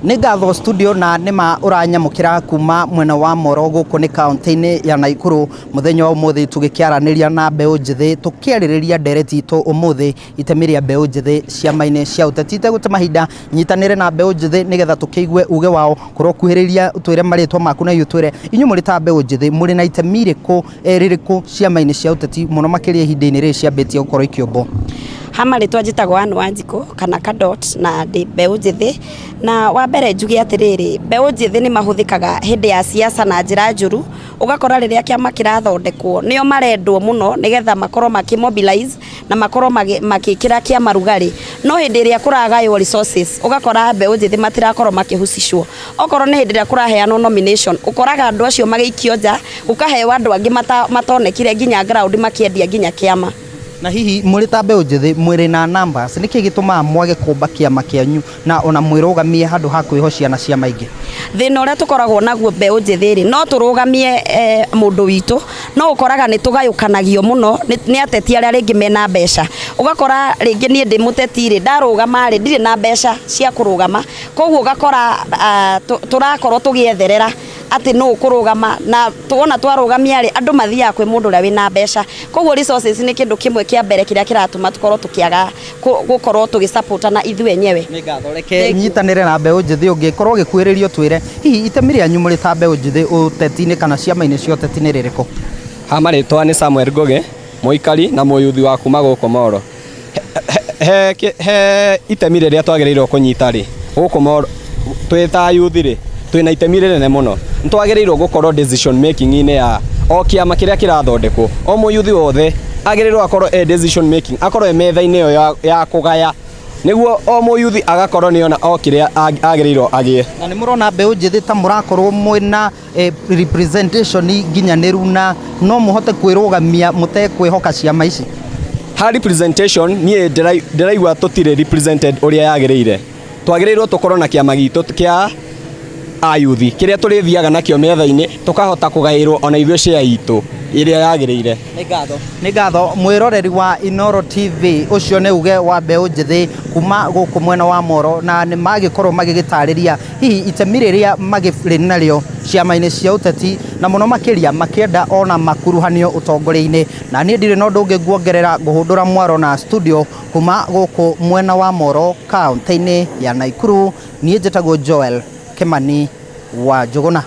Nĩ ngatho studio na nĩma ũranyamũkĩra kuma mwena wa Moro gũkũ nĩ kaunti-inĩ ya Naikuru mũthenya wa ũmũthĩ tũgĩkĩaranĩria na mbeũ njĩthĩ tũkĩarĩrĩria ndereti itũ ũmũthĩ itemi rĩa mbeũ njĩthĩ ciama-inĩ cia ũteti gũte mahinda nyitanĩre na mbeũ njĩthĩ nĩgetha tũkĩigue uge wao kũrokuhĩrĩria twĩre marĩtwa maku na itwĩre inyuĩ mũrĩ ta mbeũ njĩthĩ mũrĩ na itemi rĩrĩkũ ciama-inĩ cia ũteti mũno makĩria ihinda-inĩ rĩrĩ ciambĩtie gũkorwo ikĩũmbwo. Hamarĩtwa njĩtagwo Anne Wanjikũ kana Kadot na ndĩ mbeũ njĩthĩ, na wa mbere njuge atĩrĩrĩ, mbeũ njĩthĩ nĩ mahũthĩkaga hĩndĩ ya siasa na njĩra njũru. Ũgakora rĩrĩa kĩama kĩrathondekwo nĩo marendwo mũno nĩgetha makorwo makimobilize na makorwo makĩkĩra kĩama rugarĩ, no hĩndĩ ĩrĩa kũragaywo resources ũgakora mbeũ njĩthĩ matirakorwo makĩhucicwo. Okorwo nĩ hĩndĩ ĩrĩa kũraheanwo nomination ũkoraga andũ acio magĩikio nja, ũkaheo andũ angĩ matonekire nginya ground makĩendia nginya kĩama. Na hihi mũrĩ ta mbeũ njĩthĩ mwĩrĩ na numbers nĩkĩ gĩtũmaga mwage kũmba kĩama kĩanyu na ona mwĩrũgamie handũ ha kwĩhocia na ciama ingĩ? Thĩna ũrĩa tũkoragwo naguo mbeũ njĩthĩ no tũrũgamie mũndũ witũ, no ũkoraga nĩ tũgayũkanagio mũno nĩ ateti arĩa rĩngĩ mena mbeca. Ũgakora rĩngĩ niĩ ndĩ mũteti ndarũgama ndirĩ na mbeca cia kũrũgama, koguo ũgakora tũrakorwo tũgĩetherera atĩ no ũkũrũgama na tuona twarũgamia andũ mathiaga kwĩ mũndũ ũrĩa wĩna mbeca. Koguo resources nĩ kĩndũ kĩmwe kĩa mbere kĩrĩa kĩratũma tũkorwo tũkĩaga gũkorwo tũgĩsupportana ithuĩ enyewe. Nĩ ngatho nyitanĩre na mbeũ njĩthĩ ũngĩkorwo ũgĩkuĩrĩrio twĩre hihi itemi rĩanyu mũrĩ ta mbeũ njĩthĩ ũteti-inĩ kana ciama-inĩ cia ũteti nĩ rĩrĩkũ? Hamarĩtwa nĩ Samuel Ngũgĩ, mũikari na mũyuthi wa kuma gũkũ Moro. He itemi rĩrĩa twagĩrĩirwo kũnyita rĩ gũkũ Moro twĩ ta yuthi rĩ twĩna itemi rĩnene mũno. Nĩ twagĩrĩirwo gũkorwo decision making-inĩ ya o kĩama kĩrĩa kĩrathondekwo. O mũyuthi wothe agĩrĩirwo akorwo decision making, akorwo metha-inĩ ĩyo ya kũgaya nĩguo o mũyuthi agakorwo nĩona o kĩrĩa agĩrĩirwo agĩe. Na nĩ mũrona mbeũ njĩthĩ ta mũrakorwo mwĩna representation nginyanĩru na no mũhote kwĩrũgamia mũtekwĩhoka ciama ici? Ha representation niĩ ndĩraigua tũtirĩ represented ũrĩa yagĩrĩire. Twagĩrĩirwo tũkorwo na kĩama gitũ kĩa ayuthi kĩrĩa tũrĩthiaga nakĩo metha-inĩ tũkahota kũgaĩrwo ona ithuĩ share itũ ĩrĩa yagĩrĩire. Nĩ ngatho mwĩroreri wa Inooro TV, ũcio nĩ uge wa mbeũ njĩthĩ kuma gũkũ mwena wa Moro na nĩ magĩkorwo magĩgĩtarĩria hihi itemi rĩrĩa magĩrĩ narĩo ciama-inĩ cia ũteti na mũno makĩria makĩenda ona makuruhanio ũtongoria-inĩ. Na niĩ ndirĩ na ũndũ ũngĩ nguongerera ngũhũndũra mwaro na studio kuma gũkũ mwena wa Moro kaunti-inĩ ya Naikuru. Niĩ njĩtagwo Joel Kimani wa Njũgũna.